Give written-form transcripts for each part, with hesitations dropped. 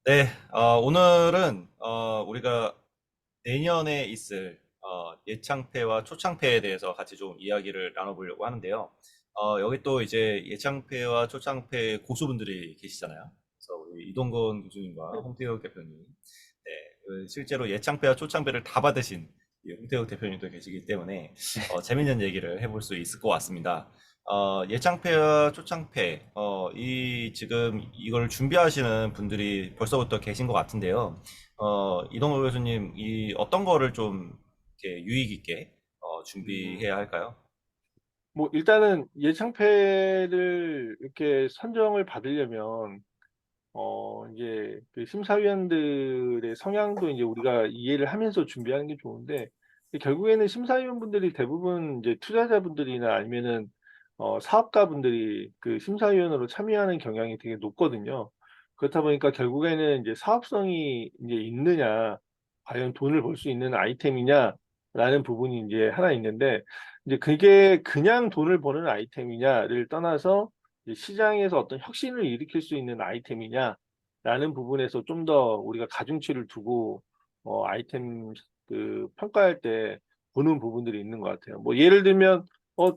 네, 오늘은 우리가 내년에 있을 예창패와 초창패에 대해서 같이 좀 이야기를 나눠보려고 하는데요. 여기 또 이제 예창패와 초창패 고수분들이 계시잖아요. 그래서 우리 이동건 교수님과 홍태욱 대표님, 네, 실제로 예창패와 초창패를 다 받으신 이 홍태욱 대표님도 계시기 때문에 재밌는 얘기를 해볼 수 있을 것 같습니다. 예창패와 초창패, 이 지금 이걸 준비하시는 분들이 벌써부터 계신 것 같은데요. 이동호 교수님, 이 어떤 거를 좀 이렇게 유익 있게 음, 준비해야 할까요? 뭐 일단은 예창패를 이렇게 선정을 받으려면 이제 그 심사위원들의 성향도 이제 우리가 이해를 하면서 준비하는 게 좋은데, 결국에는 심사위원분들이 대부분 이제 투자자분들이나 아니면은 사업가분들이 그 심사위원으로 참여하는 경향이 되게 높거든요. 그렇다 보니까 결국에는 이제 사업성이 이제 있느냐, 과연 돈을 벌 수 있는 아이템이냐라는 부분이 이제 하나 있는데, 이제 그게 그냥 돈을 버는 아이템이냐를 떠나서 이제 시장에서 어떤 혁신을 일으킬 수 있는 아이템이냐라는 부분에서 좀 더 우리가 가중치를 두고 아이템 그 평가할 때 보는 부분들이 있는 것 같아요. 뭐 예를 들면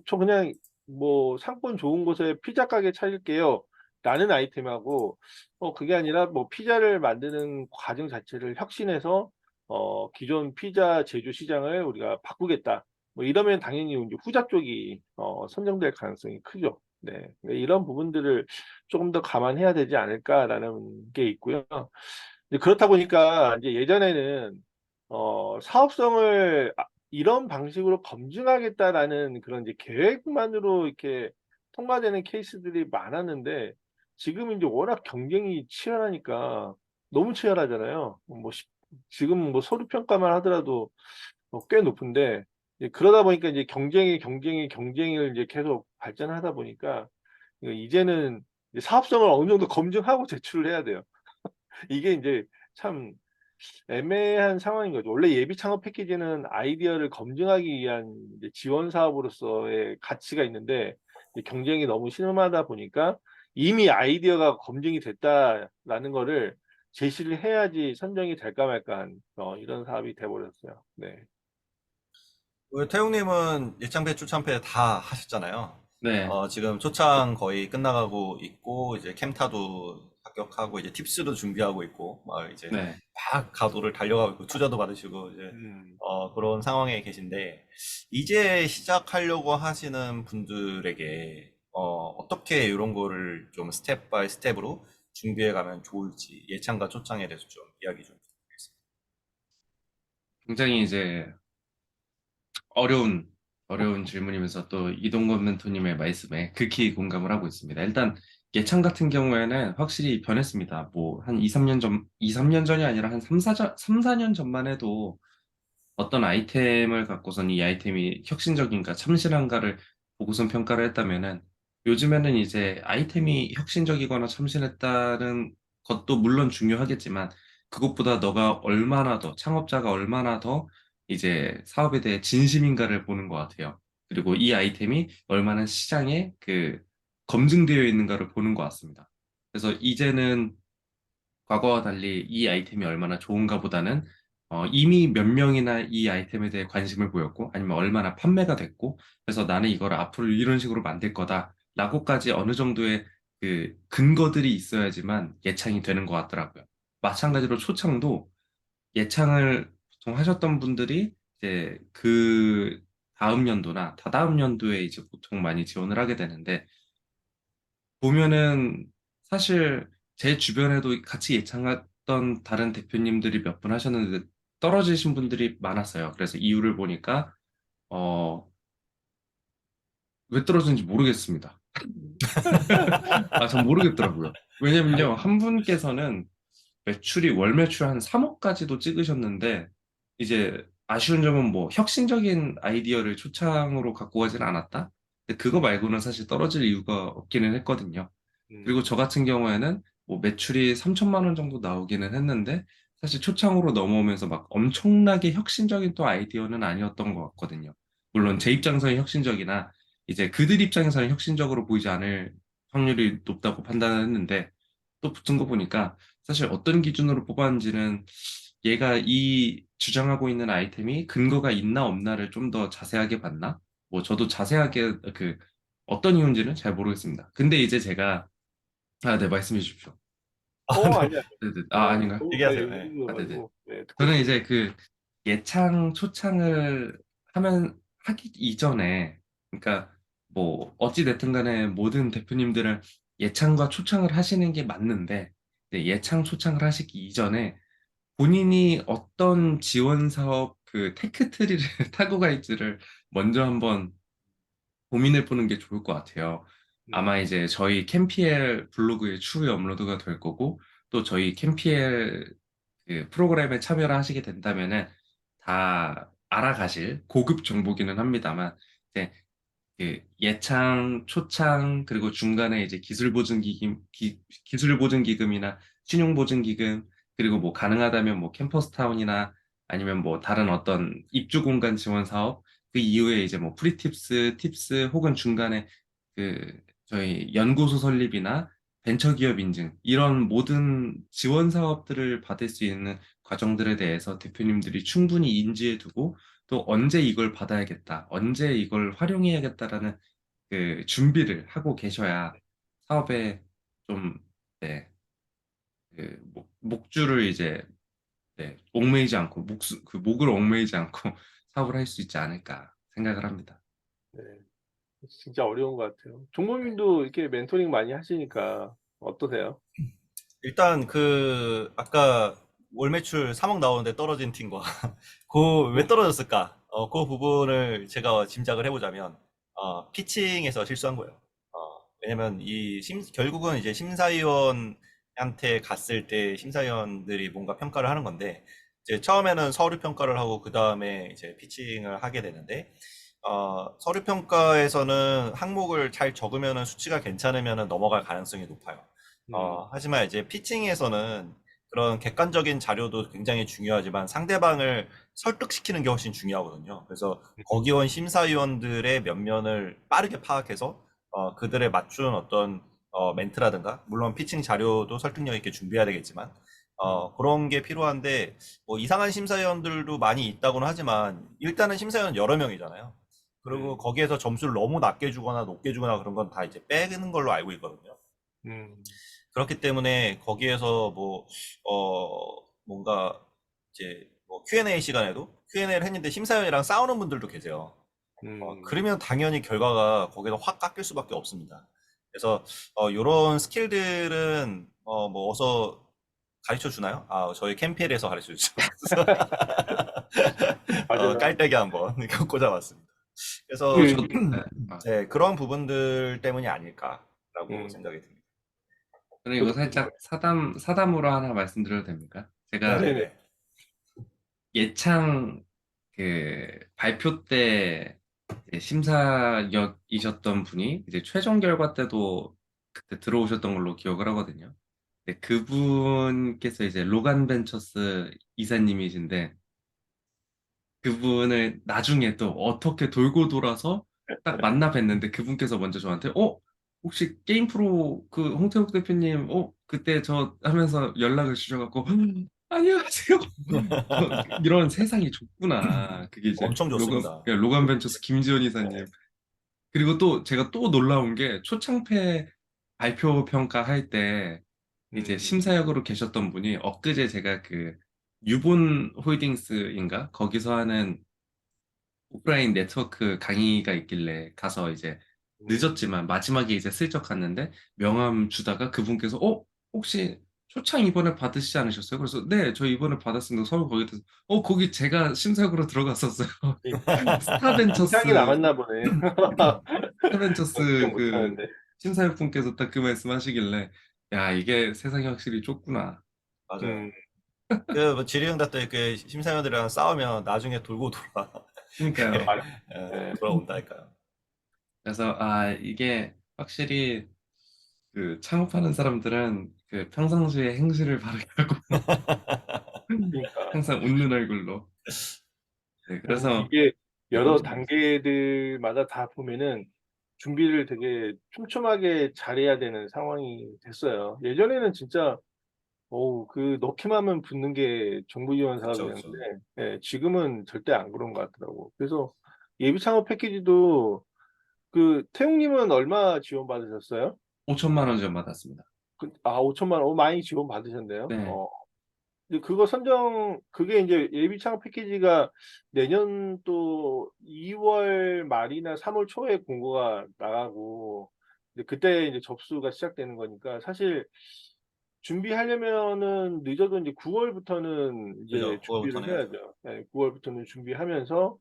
저 그냥 뭐 상권 좋은 곳에 피자 가게 차릴게요. 라는 아이템하고 그게 아니라 뭐 피자를 만드는 과정 자체를 혁신해서 기존 피자 제조 시장을 우리가 바꾸겠다. 뭐 이러면 당연히 이제 후자 쪽이 선정될 가능성이 크죠. 네. 이런 부분들을 조금 더 감안해야 되지 않을까라는 게 있고요. 이제 그렇다 보니까 이제 예전에는 사업성을 이런 방식으로 검증하겠다라는 그런 이제 계획만으로 이렇게 통과되는 케이스들이 많았는데, 지금 이제 워낙 경쟁이 치열하니까 너무 치열하잖아요. 지금 뭐 서류 평가만 하더라도 꽤 높은데, 그러다 보니까 이제 경쟁을 이제 계속 발전하다 보니까 이제는 이제 사업성을 어느 정도 검증하고 제출을 해야 돼요. 이게 이제 참 애매한 상황인 거죠. 원래 예비 창업 패키지는 아이디어를 검증하기 위한 이제 지원 사업으로서의 가치가 있는데, 경쟁이 너무 심하다 보니까 이미 아이디어가 검증이 됐다라는 거를 제시를 해야지 선정이 될까 말까 한 이런 사업이 돼 버렸어요. 네. 우리 태웅님은 예창패, 초창패 다 하셨잖아요. 네. 지금 초창 거의 끝나가고 있고, 이제 캠타도 합격하고, 이제 팁스도 준비하고 있고, 막 이제 네. 막 가도를 달려가고 있고, 투자도 받으시고, 이제, 음. 그런 상황에 계신데, 이제 시작하려고 하시는 분들에게, 어떻게 이런 거를 좀 스텝 바이 스텝으로 준비해 가면 좋을지, 예창과 초창에 대해서 좀 이야기 좀 부탁드리겠습니다. 굉장히 이제 어려운 어려운 질문이면서 또 이동건 멘토님의 말씀에 극히 공감을 하고 있습니다. 일단 예창 같은 경우에는 확실히 변했습니다. 뭐 한 2, 3년 전, 2, 3년 전이 아니라 한 3, 4년 전만 해도 어떤 아이템을 갖고선 이 아이템이 혁신적인가 참신한가를 보고선 평가를 했다면은, 요즘에는 이제 아이템이 혁신적이거나 참신했다는 것도 물론 중요하겠지만, 그것보다 너가 얼마나 더 창업자가 얼마나 더 이제 사업에 대해 진심인가를 보는 것 같아요. 그리고 이 아이템이 얼마나 시장에 검증되어 있는가를 보는 것 같습니다. 그래서 이제는 과거와 달리 이 아이템이 얼마나 좋은가 보다는 이미 몇 명이나 이 아이템에 대해 관심을 보였고, 아니면 얼마나 판매가 됐고, 그래서 나는 이걸 앞으로 이런 식으로 만들 거다라고까지 어느 정도의 그 근거들이 있어야지만 예창이 되는 것 같더라고요. 마찬가지로 초창도 예창을 보통 하셨던 분들이 이제 그 다음 연도나 다다음 연도에 이제 보통 많이 지원을 하게 되는데, 보면은 사실 제 주변에도 같이 예창했던 다른 대표님들이 몇 분 하셨는데 떨어지신 분들이 많았어요. 그래서 이유를 보니까 어, 왜 떨어졌는지 모르겠습니다. 전 모르겠더라고요. 왜냐면요, 한 분께서는 월 매출 한 3억까지도 찍으셨는데, 이제 아쉬운 점은 뭐 혁신적인 아이디어를 초창으로 갖고 가진 않았다? 근데 그거 말고는 사실 떨어질 이유가 없기는 했거든요. 그리고 저 같은 경우에는 뭐 매출이 3천만 원 정도 나오기는 했는데, 사실 초창으로 넘어오면서 막 엄청나게 혁신적인 또 아이디어는 아니었던 것 같거든요. 물론 제 입장에서는 혁신적이나 이제 그들 입장에서는 혁신적으로 보이지 않을 확률이 높다고 판단을 했는데, 또 붙은 거 보니까 사실 어떤 기준으로 뽑았는지는 얘가 이 주장하고 있는 아이템이 근거가 있나 없나를 좀 더 자세하게 봤나? 뭐 저도 자세하게 그 어떤 이유인지는 잘 모르겠습니다. 근데 이제 제가 네, 말씀해 주십시오. 아, 네. 아니야. 네네. 어, 아닌가요? 네, 얘기하세요. 네. 얘기해 네네. 가지고, 네, 듣고 저는 있습니다. 이제 그 예창, 초창을 하기 이전에, 그러니까 뭐 어찌 됐든 간에 모든 대표님들은 예창과 초창을 하시는 게 맞는데, 이제 예창, 초창을 하시기 이전에 본인이 어떤 지원 사업 그 테크트리를 타고 갈지를 먼저 한번 고민해 보는 게 좋을 것 같아요. 아마 음, 이제 저희 캠피엘 블로그에 추후에 업로드가 될 거고, 또 저희 캠피엘 그 프로그램에 참여를 하시게 된다면은 다 알아가실 고급 정보기는 합니다만, 이제 그 예창, 초창, 그리고 중간에 이제 기술보증기금, 기술보증기금이나 신용보증기금, 그리고 뭐 가능하다면 뭐 캠퍼스타운이나 아니면 뭐 다른 어떤 입주공간 지원 사업, 그 이후에 이제 뭐 프리팁스, 팁스 혹은 중간에 그 저희 연구소 설립이나 벤처기업 인증 이런 모든 지원 사업들을 받을 수 있는 과정들에 대해서 대표님들이 충분히 인지해 두고 또 언제 이걸 받아야겠다, 언제 이걸 활용해야겠다라는 그 준비를 하고 계셔야 사업에 좀, 네, 그 목줄을 이제, 네, 옥매이지 않고, 그 목을 옥매이지 않고 사업을 할 수 있지 않을까 생각을 합니다. 네, 진짜 어려운 것 같아요. 종범님도 이렇게 멘토링 많이 하시니까 어떠세요? 일단 그 아까 월 매출 3억 나오는데 떨어진 팀과 그 왜 떨어졌을까? 그 부분을 제가 짐작을 해보자면 피칭에서 실수한 거예요. 왜냐면 결국은 이제 심사위원한테 갔을 때 심사위원들이 뭔가 평가를 하는 건데 이제 처음에는 서류 평가를 하고 그 다음에 이제 피칭을 하게 되는데 서류 평가에서는 항목을 잘 적으면은 수치가 괜찮으면은 넘어갈 가능성이 높아요. 음, 하지만 이제 피칭에서는 그런 객관적인 자료도 굉장히 중요하지만 상대방을 설득시키는 게 훨씬 중요하거든요. 그래서 거기 온 심사위원들의 면면을 빠르게 파악해서 그들에 맞춘 어떤 멘트라든가 물론 피칭 자료도 설득력 있게 준비해야 되겠지만 음, 그런 게 필요한데 뭐 이상한 심사위원들도 많이 있다고는 하지만 일단은 심사위원 여러 명이잖아요. 그리고 음, 거기에서 점수를 너무 낮게 주거나 높게 주거나 그런 건 다 이제 빼는 걸로 알고 있거든요. 음, 그렇기 때문에 거기에서 뭐, 뭔가 이제 뭐 Q&A 시간에도 Q&A를 했는데 심사위원이랑 싸우는 분들도 계세요. 음, 그러면 당연히 결과가 거기서 확 깎일 수밖에 없습니다. 그래서 이런 스킬들은 뭐 어서 가르쳐 주나요? 저희 캠피엘에서 가르쳐 주죠. 맞아요. 깔때기 한번 꽂아봤습니다. 그리고 그래서 그, 저도, 네, 네, 그런 부분들 때문이 아닐까라고 음, 생각이 듭니다. 저는 이거 저도 그 살짝 사담으로 하나 말씀드려도 됩니까? 제가 네네. 네네네. 예창 그 발표 때 이제 심사역이셨던 분이 이제 최종 결과 때도 그때 들어오셨던 걸로 기억을 하거든요. 근데 그분께서 이제 로간 벤처스 이사님이신데 그분을 나중에 또 어떻게 돌고 돌아서 딱 만나 뵀는데 그분께서 먼저 저한테 혹시 게임 프로 그 홍태욱 대표님 그때 저 하면서 연락을 주셔갖고 안녕하세요. 이런 세상이 좁구나. 그게 이제 엄청 좋습니다. 로간 벤처스 김지원 이사님. 그리고 또 제가 또 놀라운 게 초창패 발표 평가할 때 이제 음, 심사역으로 계셨던 분이 엊그제 제가 그 유본 홀딩스인가 거기서 하는 오프라인 네트워크 강의가 있길래 가서 이제 음, 늦었지만 마지막에 이제 슬쩍 갔는데 명함 주다가 그분께서 혹시 초창 이번에 받으시지 않으셨어요? 그래서 네, 저 이번에 받았습니다. 서울 거기 돼서 거기 제가 심사역으로 들어갔었어요. 이 인상이 스타벤처스 남았나 보네. 기억 스타벤처스 그 못하는데. 심사역분께서 딱 그 말씀하시길래 야, 이게 세상이 확실히 좁구나. 맞아요. 음, 뭐 질의응답 때 그 심사위원들이랑 싸우면 나중에 돌고 돌아 그러니까요. 맞아. 네. 돌아온다니까요. 그래서 이게 확실히 그 창업하는 사람들은 그 평상시에 행실을 바르게 하고 그러니까. 항상 웃는 얼굴로. 네, 그래서 이게 네, 여러 깜짝 놀랐어요. 단계들마다 다 보면은 준비를 되게 촘촘하게 잘해야 되는 상황이 됐어요. 예전에는 진짜 그 넣기만 하면 붙는 게 정부 지원 그쵸, 그쵸. 사업이었는데, 예, 지금은 절대 안 그런 것 같더라고. 그래서 예비 창업 패키지도 태웅님은 얼마 지원 받으셨어요? 5천만 원 지원 받았습니다. 5천만 원, 많이 지원 받으셨네요. 네. 근데 그게 이제 예비 창업 패키지가 내년 또 2월 말이나 3월 초에 공고가 나가고, 이제 그때 이제 접수가 시작되는 거니까 사실 준비하려면은 늦어도 이제 9월부터는 이제 그죠? 준비를 9월부터는 해야죠. 해야죠. 네, 9월부터는 준비하면서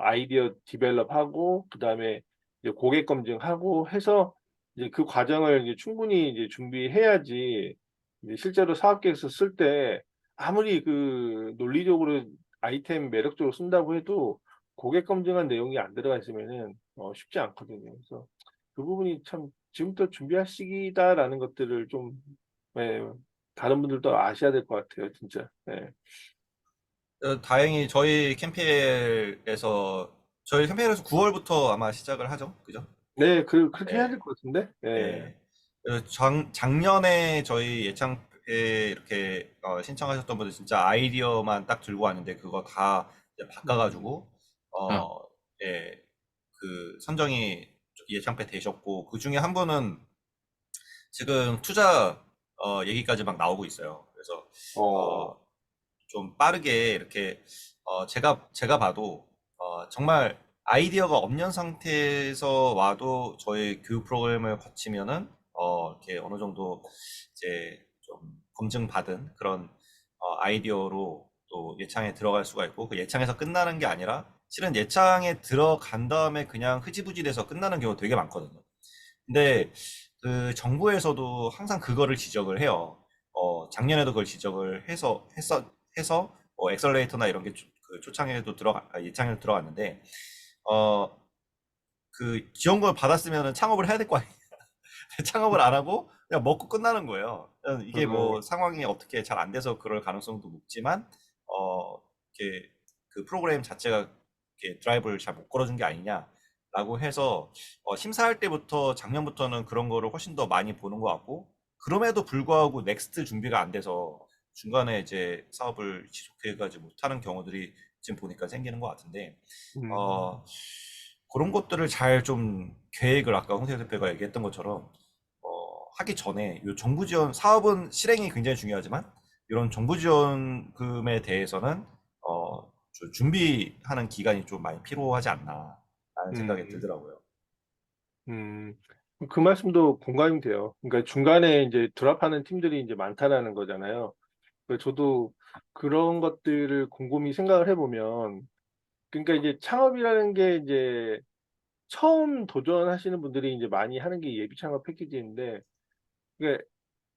아이디어 디벨롭하고 그다음에 이제 고객 검증하고 해서 이제 그 과정을 이제 충분히 이제 준비해야지 이제 실제로 사업 계획서 쓸 때 아무리 논리적으로 아이템 매력적으로 쓴다고 해도 고객 검증한 내용이 안 들어가 있으면은 쉽지 않거든요. 그래서 그 부분이 참 지금부터 준비할 시기다라는 것들을 좀 네, 다른 분들도 아셔야 될 것 같아요, 진짜. 네. 다행히 저희 캠페인에서 9월부터 아마 시작을 하죠. 그죠? 네, 그렇게 해야 될 예, 것 같은데. 네. 예. 작년에 저희 예창패 이렇게 신청하셨던 분들 진짜 아이디어만 딱 들고 왔는데 그거 다 이제 음, 바꿔가지고 아, 예, 선정이 예창패 되셨고 그 중에 한 분은 지금 투자 얘기까지 막 나오고 있어요. 그래서 어, 어, 좀 빠르게 이렇게 제가 봐도 정말 아이디어가 없는 상태에서 와도 저희 교육 프로그램을 거치면은 이렇게 어느 정도 이제 좀 검증받은 그런 아이디어로 또 예창에 들어갈 수가 있고 그 예창에서 끝나는 게 아니라 실은 예창에 들어간 다음에 그냥 흐지부지 돼서 끝나는 경우 되게 많거든요. 그치. 근데 그 정부에서도 항상 그거를 지적을 해요. 작년에도 그걸 지적을 해서 엑셀레이터나 이런 게 초창에도 예창에도 들어갔는데, 어, 그 지원금을 받았으면 창업을 해야 될 거 아니에요. 창업을 안 하고 그냥 먹고 끝나는 거예요. 이게 음, 뭐 상황이 어떻게 잘 안 돼서 그럴 가능성도 높지만, 이렇게 그 프로그램 자체가 이렇게 드라이브를 잘 못 걸어준 게 아니냐라고 해서 심사할 때부터 작년부터는 그런 거를 훨씬 더 많이 보는 것 같고, 그럼에도 불구하고 넥스트 준비가 안 돼서 중간에 이제 사업을 지속해가지 못하는 경우들이 지금 보니까 생기는 것 같은데, 음, 어, 그런 것들을 잘 좀 계획을 아까 홍세 대표가 얘기했던 것처럼 하기 전에 요 정부 지원 사업은 실행이 굉장히 중요하지만 이런 정부 지원금에 대해서는 준비하는 기간이 좀 많이 필요하지 않나라는 생각이 음, 들더라고요. 음. 그 말씀도 공감이 돼요. 그러니까 중간에 이제 드랍하는 팀들이 이제 많다라는 거잖아요. 저도 그런 것들을 곰곰이 생각을 해보면, 그러니까 이제 창업이라는 게 이제 처음 도전하시는 분들이 이제 많이 하는 게 예비 창업 패키지인데, 그게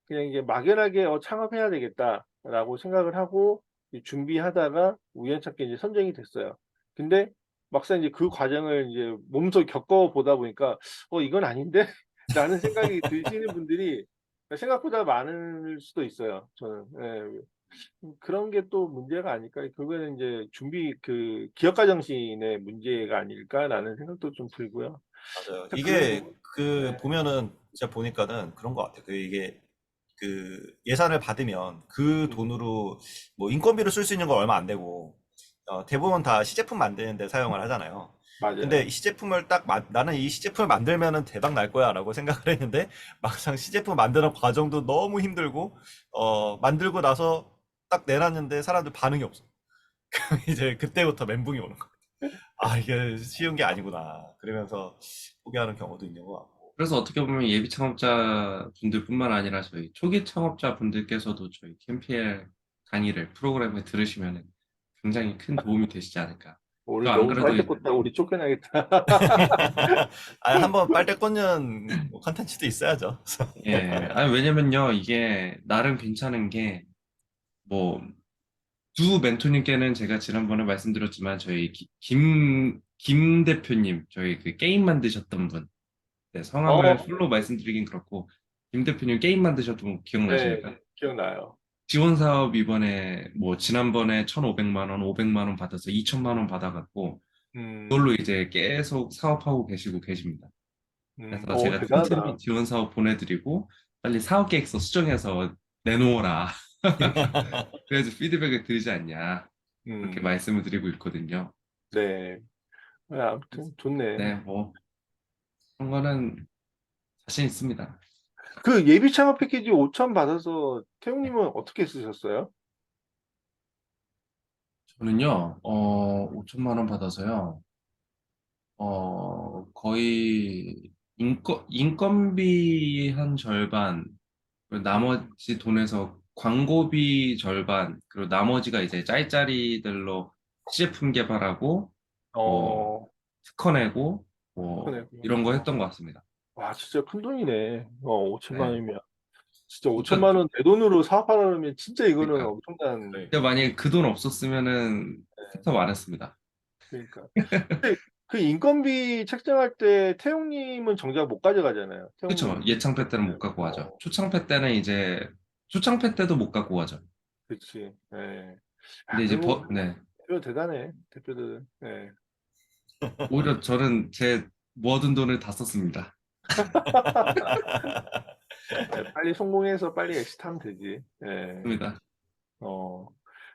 그냥 이게 막연하게 창업해야 되겠다라고 생각을 하고 이제 준비하다가 우연찮게 이제 선정이 됐어요. 근데 막상 이제 그 과정을 이제 몸소 겪어보다 보니까 이건 아닌데? 라는 생각이 드시는 분들이 생각보다 많을 수도 있어요. 저는. 예. 그런 게 또 문제가 아닐까. 결국에는 이제 기업가 정신의 문제가 아닐까라는 생각도 좀 들고요. 맞아요. 자, 그런 이게 예. 보면은 제가 보니까는 그런 것 같아요. 이게 예산을 받으면 그 음, 돈으로 뭐 인건비로 쓸 수 있는 건 얼마 안 되고 대부분 다 시제품 만드는 데 사용을 하잖아요. 근데 맞아요. 이 시제품을 나는 이 시제품을 만들면은 대박 날 거야라고 생각을 했는데 막상 시제품 만드는 과정도 너무 힘들고 만들고 나서 딱 내놨는데 사람들 반응이 없어. 이제 그때부터 멘붕이 오는 거야. 아, 이게 쉬운 게 아니구나. 그러면서 포기하는 경우도 있는 것 같고. 그래서 어떻게 보면 예비 창업자 분들뿐만 아니라 저희 초기 창업자 분들께서도 저희 캠피엘 강의를 프로그램을 들으시면 굉장히 큰 도움이 되시지 않을까. 저 오늘 안 너무 그래도 빨대 꽂다 우리 쫓겨나겠다. 아, 한번 빨대 꽂는 뭐 컨텐츠도 있어야죠. 예, 아니 왜냐면요 이게 나름 괜찮은 게 뭐 두 멘토님께는 제가 지난번에 말씀드렸지만 저희 김 대표님 저희 그 게임 만드셨던 분 네, 성함을 어, 술로 말씀드리긴 그렇고 김 대표님 게임 만드셨던 거 네, 기억나십니까? 기억나요. 지원 사업 이번에 뭐 지난번에 1,500만 원, 500만 원 받아서 2천만 원 받아갖고 그걸로 음, 이제 계속 사업하고 계시고 계십니다. 그래서 제가 틈틈이 대단하다. 지원 사업 보내드리고 빨리 사업 계획서 수정해서 내놓어라. 그래야지 피드백을 드리지 않냐. 그렇게 음, 말씀을 드리고 있거든요. 네. 아무튼 좋네. 네, 뭐 그런 거는 자신 있습니다. 그 예비 창업 패키지 5천 받아서 태웅님은 어떻게 쓰셨어요? 저는요, 5천만 원 받아서요, 거의 인건비 한 절반, 그리고 나머지 돈에서 광고비 절반, 그리고 나머지가 이제 짤짤이들로 시제품 개발하고, 뭐, 어, 특허 내고, 뭐, 그러네. 이런 거 했던 것 같습니다. 와, 진짜 큰 돈이네. 5천만 네. 원이면. 진짜 진짜, 5천만 원 내 돈으로 사업하려면 진짜 이거는 그러니까. 엄청난 그러니까. 근데 만약에 일. 그 돈 없었으면은 네, 스타트업 안 했습니다. 그러니까. 근데 그 인건비 책정할 때 태용님은 정작 못 가져가잖아요. 그렇죠. 태용님. 예창패 때는 네, 못 갖고 가죠. 초창패 때는 이제, 초창패 때도 못 갖고 가죠. 그렇지. 네. 근데 아, 이제, 그리고 네. 대표 대단해. 대표들. 네. 오히려 저는 제 모아둔 돈을 다 썼습니다. 네, 빨리 성공해서 빨리 엑시트하면 되지. 네. 입니다. 어.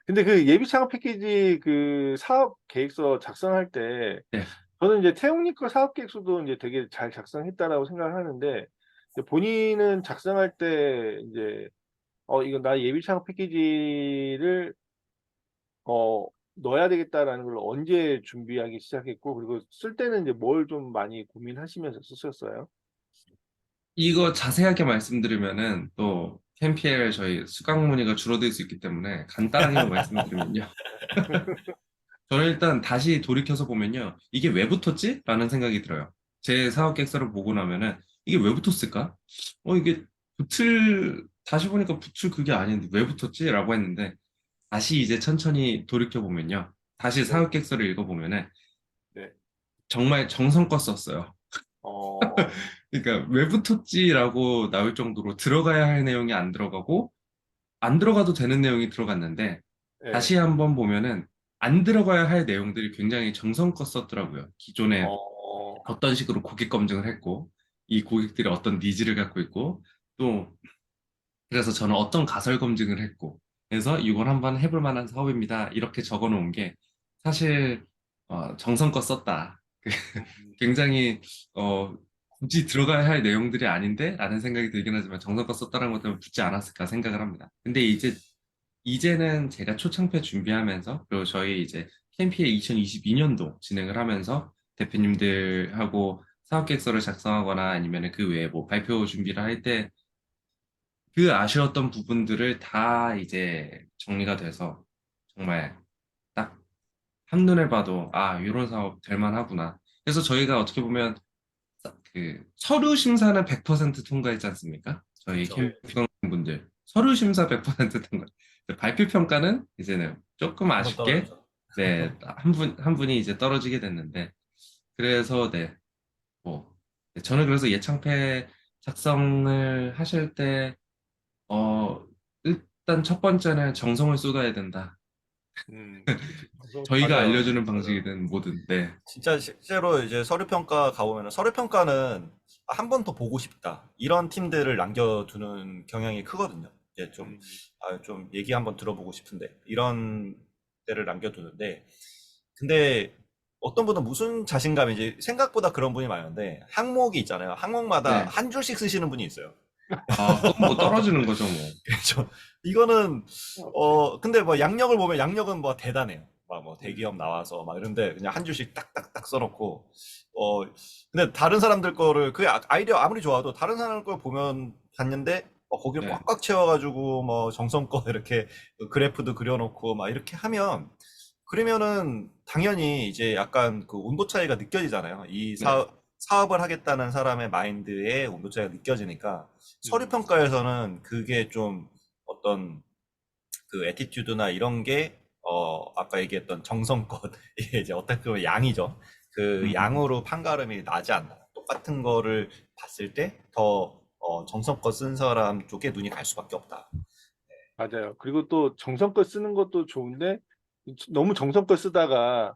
근데 그 예비 창업 패키지 그 사업 계획서 작성할 때 네. 저는 이제 태용님 거 사업 계획서도 이제 되게 잘 작성했다라고 생각을 하는데 이제 본인은 작성할 때 이제 이거 나 예비 창업 패키지를 넣어야 되겠다라는 걸 언제 준비하기 시작했고 그리고 쓸 때는 이제 뭘 좀 많이 고민하시면서 쓰셨어요? 이거 자세하게 말씀드리면은 또 캠피엘 저희 수강 문의가 줄어들 수 있기 때문에 간단하게만 말씀드리면요. 저는 일단 다시 돌이켜서 보면요. 이게 왜 붙었지? 라는 생각이 들어요. 제 사업 계획서를 보고 나면은 이게 왜 붙었을까? 이게 다시 보니까 붙을 그게 아닌데 왜 붙었지? 라고 했는데 다시 이제 천천히 돌이켜 보면요. 다시 네, 사업 계획서를 읽어보면은 네. 정말 정성껏 썼어요. 어, 그러니까 왜 붙었지라고 나올 정도로 들어가야 할 내용이 안 들어가고 안 들어가도 되는 내용이 들어갔는데 네. 다시 한번 보면은 안 들어가야 할 내용들이 굉장히 정성껏 썼더라고요. 기존에 어, 어떤 식으로 고객 검증을 했고 이 고객들이 어떤 니즈를 갖고 있고 또 그래서 저는 어떤 가설 검증을 했고 그래서 이걸 한번 해볼 만한 사업입니다. 이렇게 적어 놓은 게 사실 정성껏 썼다. 음, 굉장히 어, 굳이 들어가야 할 내용들이 아닌데? 라는 생각이 들긴 하지만 정성껏 썼다는 것 때문에 붙지 않았을까 생각을 합니다. 근데 이제는 제가 초창패 준비하면서 그리고 저희 이제 캠피에 2022년도 진행을 하면서 대표님들하고 사업계획서를 작성하거나 아니면 그 외에 뭐 발표 준비를 할 때 그 아쉬웠던 부분들을 다 이제 정리가 돼서 정말 딱 한눈에 봐도 아, 이런 사업 될 만하구나. 그래서 저희가 어떻게 보면 그 서류 심사는 100% 통과했지 않습니까? 저희 그렇죠. 네. 캠핑 분들 서류 심사 100% 통과. 발표 평가는 이제는 조금 한번 아쉽게 떨어졌죠. 네, 한 분이 이제 떨어지게 됐는데 그래서 네, 뭐 저는 그래서 예창패 작성을 하실 때 일단 첫 번째는 정성을 쏟아야 된다. 그치. 방송 저희가 맞아요. 알려주는 맞아요. 방식이든 뭐든 네, 진짜 실제로 이제 서류 평가 가보면 서류 평가는 한 번 더 보고 싶다. 이런 팀들을 남겨두는 경향이 크거든요. 이제 좀, 음, 좀 얘기 한번 들어보고 싶은데. 이런 때를 남겨두는데. 근데 어떤 분은 무슨 자신감인지 생각보다 그런 분이 많은데 항목이 있잖아요. 항목마다 네. 한 줄씩 쓰시는 분이 있어요. 아, 그럼 뭐 떨어지는 거죠 뭐. 그렇죠. 이거는 오케이. 근데 뭐 양력을 보면 양력은 뭐 대단해요. 막 뭐 음, 대기업 나와서 막 이런데 그냥 한 줄씩 딱딱딱 써놓고 어 근데 다른 사람들 거를 그 아이디어 아무리 좋아도 다른 사람 걸 보면 봤는데 거기를 네, 꽉꽉 채워가지고 뭐 정성껏 이렇게 그래프도 그려놓고 막 이렇게 하면 그러면은 당연히 이제 약간 그 온도 차이가 느껴지잖아요. 이 네. 사업을 하겠다는 사람의 마인드에 온도 차이가 느껴지니까 서류 음, 평가에서는 그게 좀 어떤 그 애티튜드나 이런 게 아까 얘기했던 정성껏 이게 이제 어떻게 보면 양이죠. 그 음. 양으로 판가름이 나지 않나. 똑같은 거를 봤을 때 더 정성껏 쓴 사람 쪽에 눈이 갈 수밖에 없다. 맞아요. 그리고 또 정성껏 쓰는 것도 좋은데 너무 정성껏 쓰다가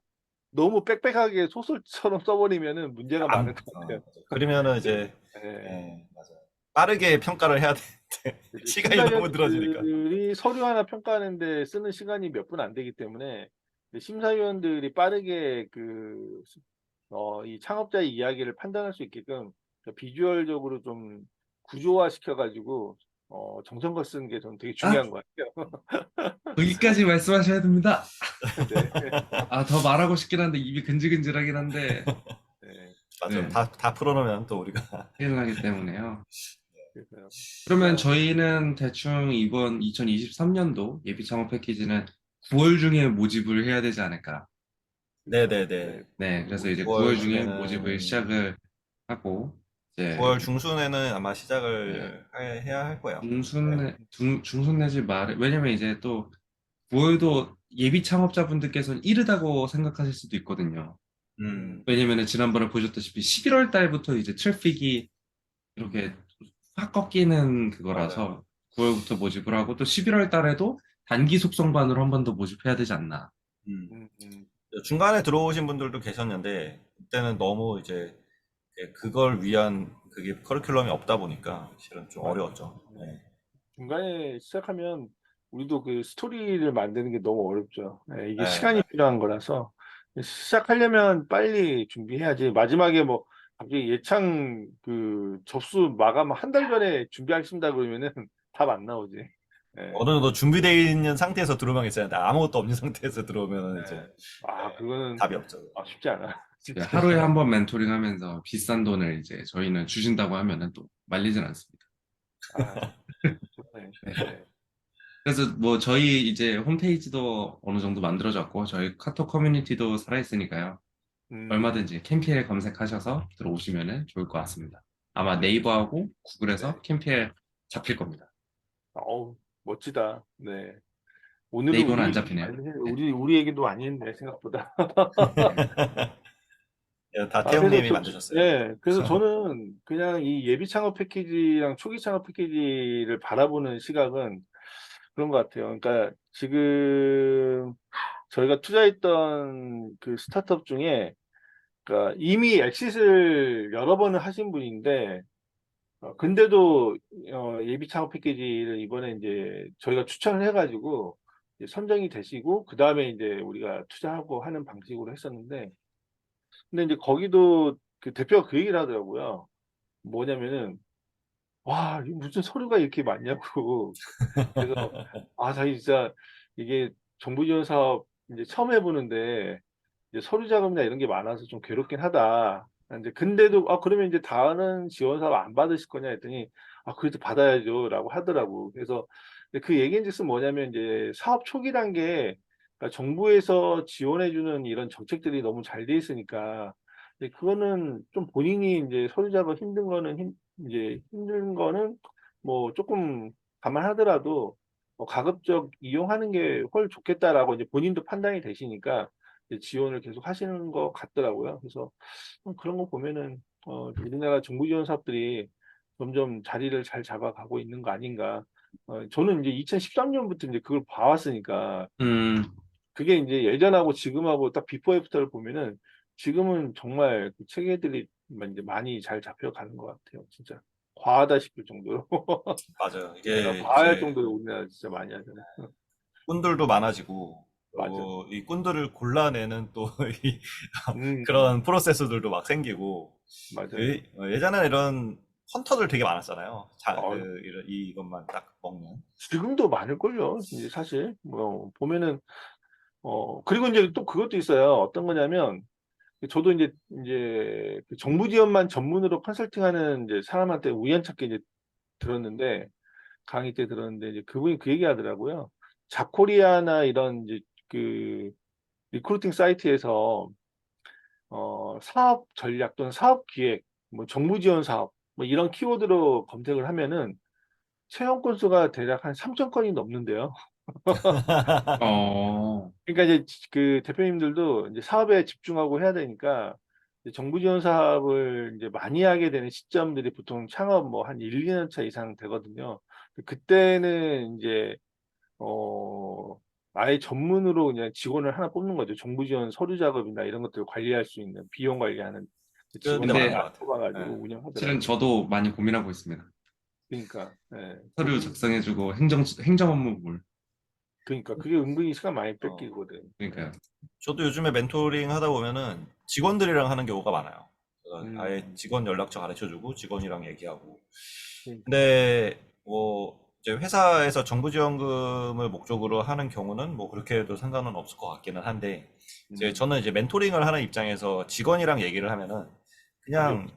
너무 빽빽하게 소설처럼 써버리면은 문제가 많은 것 같아요. 맞아. 그러면은 네. 이제 네. 예, 맞아요. 빠르게 평가를 해야 되는데 이제 시간이 너무 늘어지니까. 심사위원들이 서류 하나 평가하는데 쓰는 시간이 몇 분 안 되기 때문에 이제 심사위원들이 빠르게 이 창업자의 이야기를 판단할 수 있게끔 비주얼적으로 좀 구조화 시켜가지고 정성껏 쓰는 게 저는 되게 아, 중요한 것 같아요. 거기까지 말씀하셔야 됩니다. 네. 아, 더 말하고 싶긴 한데 입이 근질근질하긴 한데 네. 맞아요. 네, 다 풀어놓으면 또 우리가 큰일 나기 때문에요. 그래서요. 그러면 그러니까 저희는 대충 이번 2023년도 예비 창업 패키지는 9월 중에 모집을 해야 되지 않을까. 그렇죠. 네. 네네네. 네, 그래서 이제 9월 9월 중에 모집을 중에는 시작을 하고 이제 9월 중순에는 아마 네, 시작을 해야 할 거예요. 네. 중순 내지 말 왜냐면 이제 또 9월도 예비 창업자분들께서는 이르다고 생각하실 수도 있거든요. 음, 왜냐면은 지난번에 보셨다시피 11월 달부터 이제 트래픽이 이렇게 확 꺾이는 맞아요. 그거라서 9월부터 모집을 하고 또 11월 달에도 단기 속성반으로 한 번 더 모집해야 되지 않나. 음. 음, 음. 중간에 들어오신 분들도 계셨는데 그때는 너무 이제 그걸 위한 그게 커리큘럼이 없다 보니까 실은 좀 맞아요. 어려웠죠. 네. 중간에 시작하면 우리도 그 스토리를 만드는 게 너무 어렵죠. 네, 이게 네, 시간이 필요한 거라서 시작하려면 빨리 준비해야지. 마지막에 뭐 갑자기 예창 접수 마감 한 달 전에 준비하겠습니다 그러면은 답 안 나오지. 네, 어느 정도 준비되어 있는 상태에서 들어오면 괜찮은데 아무것도 없는 상태에서 들어오면 이제 네. 그거는 답이 없죠. 쉽지 않아. 그 진짜. 하루에 한 번 멘토링 하면서 비싼 돈을 이제 저희는 주신다고 하면은 또 말리진 않습니다. 아, 좋네. 네. 네. 그래서 뭐 저희 이제 홈페이지도 어느 정도 만들어졌고 저희 카톡 커뮤니티도 살아있으니까요. 음, 얼마든지 캠피엘 검색하셔서 들어오시면 좋을 것 같습니다. 아마 네, 네이버하고 네. 구글에서 캠피엘 잡힐 겁니다. 어우, 멋지다. 네. 오늘은 네이버는 우리 안 얘기도 잡히네요. 많이 해, 네. 우리 얘기도 많이 했네, 생각보다. 다 그래서 태용님이 만드셨어요. 예, 그래서 저는 그냥 이 예비 창업 패키지랑 초기 창업 패키지를 바라보는 시각은 그런 것 같아요. 그러니까 지금 저희가 투자했던 그 스타트업 중에, 그러니까 이미 엑싯을 여러 번을 하신 분인데, 근데도 예비 창업 패키지를 이번에 이제 저희가 추천을 해가지고 이제 선정이 되시고, 그 다음에 이제 우리가 투자하고 하는 방식으로 했었는데, 근데 이제 거기도 그 대표가 그 얘기를 하더라고요. 뭐냐면은, 와, 이게 무슨 서류가 이렇게 많냐고. 그래서, 자기 진짜 이게 정부 지원 사업 이제 처음 해보는데, 이제 서류 작업이나 이런 게 많아서 좀 괴롭긴 하다. 이제 근데도, 그러면 이제 다른 지원 사업 안 받으실 거냐 했더니, 그래도 받아야죠. 라고 하더라고. 그래서 그 얘기인즉슨 뭐냐면 이제 사업 초기 단계에 그러니까 정부에서 지원해주는 이런 정책들이 너무 잘 돼 있으니까, 이제 그거는 좀 본인이 이제 서류 작업 이제 힘든 거는 뭐 조금 감안하더라도 가급적 이용하는 게 훨 좋겠다라고 이제 본인도 판단이 되시니까 이제 지원을 계속 하시는 것 같더라고요. 그래서 그런 거 보면은 우리나라 정부 지원 사업들이 점점 자리를 잘 잡아가고 있는 거 아닌가. 저는 이제 2013년부터 이제 그걸 봐왔으니까 음, 그게 이제 예전하고 지금하고 딱 비포 애프터를 보면은 지금은 정말 그 체계들이 이제 많이 잘 잡혀가는 것 같아요. 진짜 과하다 싶을 정도로 맞아요. 내가 이게 과할 이제 정도로 우리나라 진짜 많이 하잖아요. 꾼들도 많아지고 맞아. 그리고 이 꾼들을 골라내는 또 이 음, 그런 프로세스들도 막 생기고 맞아요. 예전에는 이런 헌터들 되게 많았잖아요. 어, 이것만 딱 먹는. 지금도 많을걸요. 이제 사실 뭐 보면은 그리고 이제 또 그것도 있어요. 어떤 거냐면 저도 이제 그 정부 지원만 전문으로 컨설팅하는 이제 사람한테 우연찮게 이제 들었는데 강의 때 들었는데 이제 그분이 그 얘기 하더라고요. 잡코리아나 이런 이제 그 리크루팅 사이트에서 사업 전략 또는 사업 기획, 뭐 정부 지원 사업 뭐 이런 키워드로 검색을 하면은 채용 건수가 대략 한 3천 건이 넘는데요. 어, 그러니까 이제 그 대표님들도 이제 사업에 집중하고 해야 되니까 이제 정부 지원 사업을 이제 많이 하게 되는 시점들이 보통 창업 뭐 한 1, 2년 차 이상 되거든요. 그때는 이제 어 아예 전문으로 그냥 직원을 하나 뽑는 거죠. 정부 지원 서류 작업이나 이런 것들을 관리할 수 있는 비용 관리하는 그때 직원을 많았던 근데 것 하나 같아요. 네. 뽑아가지고 실은 운영하더라고요. 저도 많이 고민하고 있습니다. 그러니까, 예. 서류 작성해주고 행정 업무 볼. 그러니까 그게 은근히 시간 많이 어, 뺏기거든. 그러니까요. 저도 요즘에 멘토링 하다 보면은 직원들이랑 하는 경우가 많아요. 그래서 아예 음, 직원 연락처 가르쳐주고 직원이랑 얘기하고. 그러니까. 근데 뭐 이제 회사에서 정부지원금을 목적으로 하는 경우는 뭐 그렇게 해도 상관은 없을 것 같기는 한데 이제 음, 저는 이제 멘토링을 하는 입장에서 직원이랑 얘기를 하면은 답이 그냥 없지.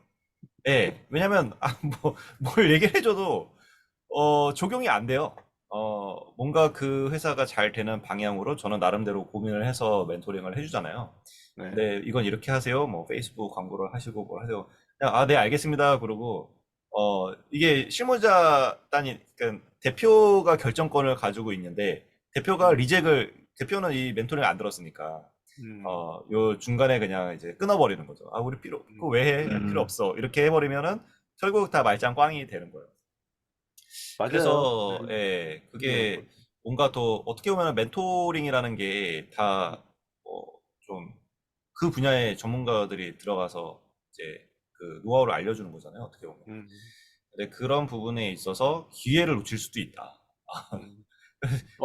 왜냐면 뭐 뭘 얘기를 해줘도 적용이 안 돼요. 뭔가 그 회사가 잘 되는 방향으로 저는 나름대로 고민을 해서 멘토링을 해주잖아요. 네. 근데 이건 이렇게 하세요. 뭐 페이스북 광고를 하시고 뭘 하세요. 그냥 네, 알겠습니다. 그러고 이게 실무자 단위, 그러니까 대표가 결정권을 가지고 있는데 대표가 음, 대표는 이 멘토링을 안 들었으니까 음, 요 중간에 그냥 이제 끊어버리는 거죠. 우리 그거 음. 왜 해? 필요 음, 없어. 이렇게 해버리면은 결국 다 말짱 꽝이 되는 거예요. 맞아요. 그래서 의미 그게 없거든. 뭔가 더 어떻게 보면 멘토링이라는 게 다 좀 그 분야의 전문가들이 들어가서 이제 그 노하우를 알려주는 거잖아요. 어떻게 보면. 음, 근데 그런 부분에 있어서 기회를 놓칠 수도 있다. 음.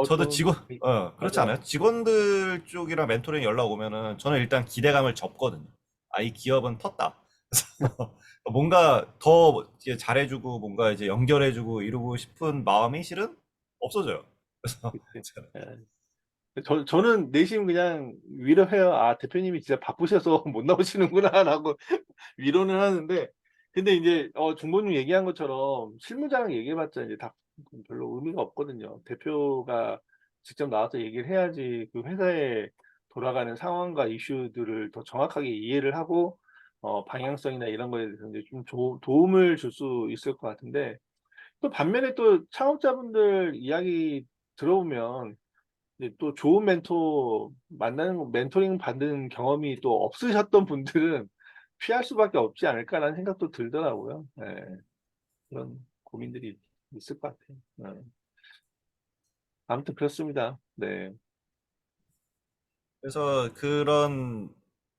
저도 그렇지 맞아. 않아요? 직원들 쪽이랑 멘토링 연락 오면은 저는 일단 기대감을 접거든요. 이 기업은 텄다. 그래서 뭔가 더 이제 잘해주고 뭔가 이제 연결해주고 이러고 싶은 마음이 실은 없어져요. 그래서 그치. 예. 저는 내심 그냥 위로해요. 아, 대표님이 진짜 바쁘셔서 못 나오시는구나라고 위로는 하는데, 근데 이제, 중보님 얘기한 것처럼 실무자랑 얘기해봤자 이제 다 별로 의미가 없거든요. 대표가 직접 나와서 얘기를 해야지 그 회사에 돌아가는 상황과 이슈들을 더 정확하게 이해를 하고, 방향성이나 이런 거에 대해서 이제 좀 도움을 줄 수 있을 것 같은데, 또 반면에 또 창업자분들 이야기 들어보면 이제 또 좋은 멘토 멘토링 받는 경험이 또 없으셨던 분들은 피할 수밖에 없지 않을까라는 생각도 들더라고요. 예, 그런 고민들이 있을 것 같아요. 아무튼 그렇습니다. 네. 그래서 그런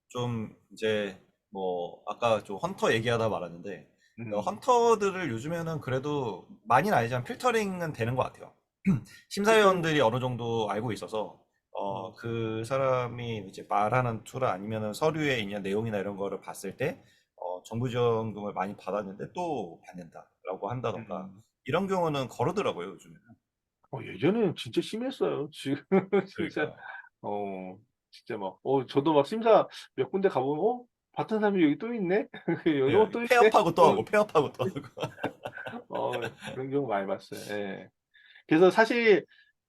좀 이제 뭐 아까 좀 헌터 얘기하다 말았는데 음, 헌터들을 요즘에는 그래도 많이는 아니지만 필터링은 되는 것 같아요. 일단, 심사위원들이 어느 정도 알고 있어서 음, 그 사람이 이제 말하는 투라 아니면은 서류에 있는 내용이나 이런 거를 봤을 때 정부 지원금을 많이 받았는데 또 받는다라고 한다던가 음. 이런 경우는 거르더라고요 요즘에는. 예전에는 진짜 심했어요. 지금 진짜, 그러니까요. 어, 진짜 막, 저도 막 심사 몇 군데 가보면, 받은 사람이 여기 또 있네? 이런 거 예, 또 있네? 폐업하고 또 하고 폐업하고 또 하고. 그런 경우 많이 봤어요. 예. 그래서 사실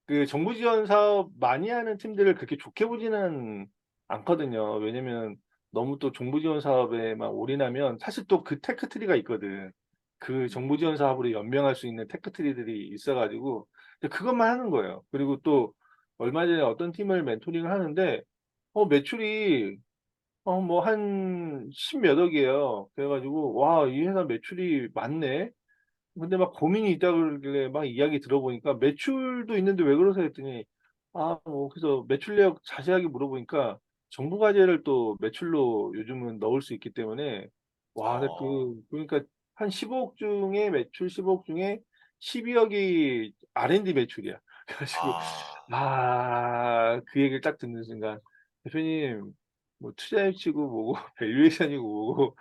그 정부 지원 사업 많이 하는 팀들을 그렇게 좋게 보지는 않거든요. 왜냐면 너무 또 정부 지원 사업에만 올인하면 사실 또 그 테크트리가 있거든. 그 정부 지원 사업으로 연명할 수 있는 테크트리들이 있어가지고 그것만 하는 거예요. 그리고 또 얼마 전에 어떤 팀을 멘토링을 하는데 매출이 뭐 한 십몇 억이에요. 그래가지고 와, 이 회사 매출이 많네. 근데 막 고민이 있다 그러길래 막 이야기 들어보니까 매출도 있는데 왜 그러세요 했더니 뭐 그래서 매출 내역 자세하게 물어보니까 정부 과제를 또 매출로 요즘은 넣을 수 있기 때문에 와, 근데 어, 그러니까 한 15억 중에 매출 15억 중에 12억이 R&D 매출이야. 그래가지고 아, 그 얘기를 딱 듣는 순간 대표님 뭐 투자 유치고 뭐고 밸류에이션이고 뭐고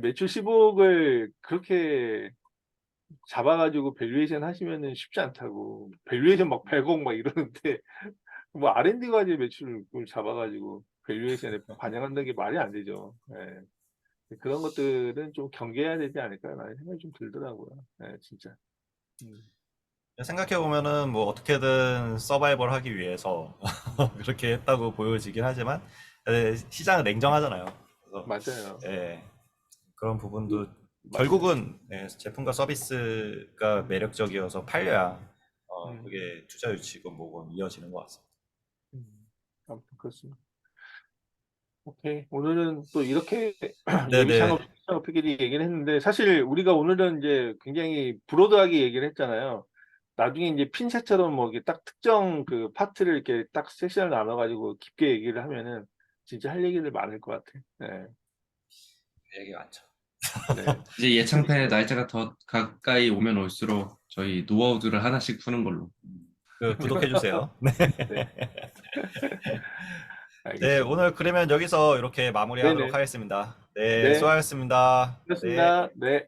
매출 15억을 그렇게 잡아가지고 밸류에이션 하시면은 쉽지 않다고. 밸류에이션 막 100억 막 이러는데, 뭐 R&D 과제 매출을 잡아가지고 밸류에이션에 반영한다는 게 말이 안 되죠. 예. 그런 것들은 좀 경계해야 되지 않을까라는 생각이 좀 들더라고요. 예, 진짜. 음, 생각해 보면은 뭐 어떻게든 서바이벌 하기 위해서 그렇게 했다고 보여지긴 하지만 시장은 냉정하잖아요. 그래서 맞아요. 그런 그, 부분도 맞아요. 결국은 제품과 서비스가 매력적이어서 팔려야 음, 그게 투자 유치건 뭐건 이어지는 것 같습니다. 아무튼 그렇습니다. 오케이. 오늘은 또 이렇게 네네. 예비창업, 창업 피켓이 얘기를 했는데, 사실 우리가 오늘은 이제 굉장히 브로드하게 얘기를 했잖아요. 나중에 이제 핀셋처럼 뭐 이게 딱 특정 그 파트를 이렇게 딱 섹션을 나눠가지고 깊게 얘기를 하면은 진짜 할 얘기들 많을 것 같아. 네. 얘기 많죠. 네. 이제 예창패 날짜가 더 가까이 오면 올수록 저희 노하우들을 하나씩 푸는 걸로. 그 구독해주세요. 네. 네. 네, 알겠습니다. 오늘 그러면 여기서 이렇게 마무리하도록 네네. 하겠습니다. 네, 네. 수고하셨습니다. 네. 그렇습니다. 네.